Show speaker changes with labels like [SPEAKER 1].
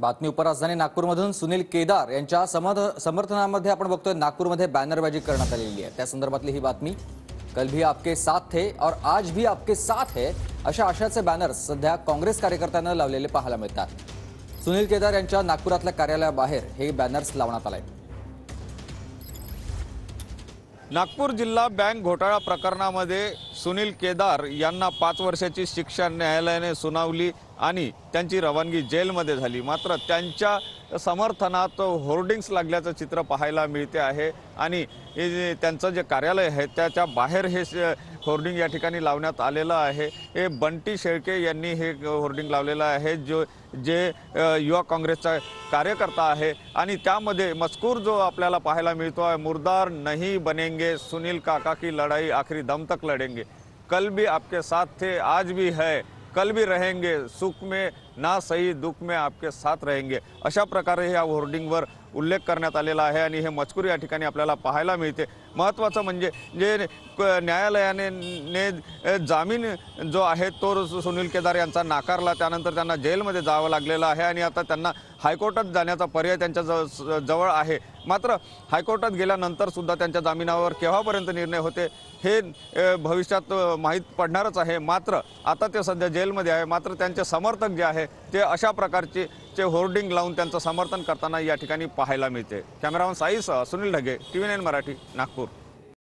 [SPEAKER 1] बातमी उपराजधानी नागपूरमधून सुनील केदार यांच्या समर्थनामध्ये आपण बघतोय नागपूरमध्ये बॅनरबाजी करण्यात आलेली आहे। त्या संदर्भातली ही बातमी। कल भी आपके साथ थे और आज भी आपके साथ है अशा आशयाचे बॅनर्स सध्या काँग्रेस कार्यकर्त्यांना लावलेले पाहायला मिळतात। सुनील केदार यांच्या नागपुरातल्या कार्यालयाबाहेर हे बॅनर्स लावण्यात आले।
[SPEAKER 2] नागपूर जिल्हा बँक घोटाळा प्रकरणामध्ये सुनील केदार यांना 5 वर्षाची शिक्षा न्यायालयाने सुनावली आणि त्यांची रवानगी जेलमध्ये झाली। मात्र त्यांच्या समर्थनात होर्डिंग्स लागल्याचं चित्र पाहायला मिळते आहे आणि त्यांचं जे कार्यालय आहे त्याच्या बाहेर हे होर्डिंग या ठिकाणी लावण्यात आलेलं आहे। हे बंटी शेळके यांनी हे होर्डिंग लावलेलं आहे जे युवा काँग्रेसचा कार्यकर्ता आहे आणि त्यामध्ये मजकूर जो आपल्याला पाहायला मिळतो आहे, मुर्दार नहीं बनेंगे, सुनील काका की लड़ाई आखिरी दम तक लड़ेंगे, कल भी आपके साथ थे आज भी है, कल भी रहेंगे, सुख में ना सही दुख में आपके साथ रहेंगे, अशा प्रकारे या होर्डिंगवर उल्लेख करण्यात आलेला आहे आणि हे मजकूर या ठिकाणी आपल्याला पाहायला मिळते। महत्त्वाचं म्हणजे जे न्यायालयाने जामीन जो आहे तो सुनील केदार यांचा नाकारला, त्यानंतर त्यांना जेलमध्ये जावं लागलेलं आहे आणि आता त्यांना हायकोर्टात जाण्याचा पर्याय त्यांच्या जवळ आहे। मात्र हायकोर्टात गेल्यानंतर सुद्धा त्यांच्या जामिनावर केव्हापर्यंत निर्णय होते हे भविष्यात माहीत पडणारच आहे। मात्र आता ते सध्या जेलमध्ये आहे। मात्र त्यांचे समर्थक जे आहे ते अशा प्रकारचे होर्डिंग लावून त्यांचं समर्थन करताना या ठिकाणी पाहायला मिळते। कॅमेरामन साईसह सुनील ढगे, TV9 मराठी, नागपूर।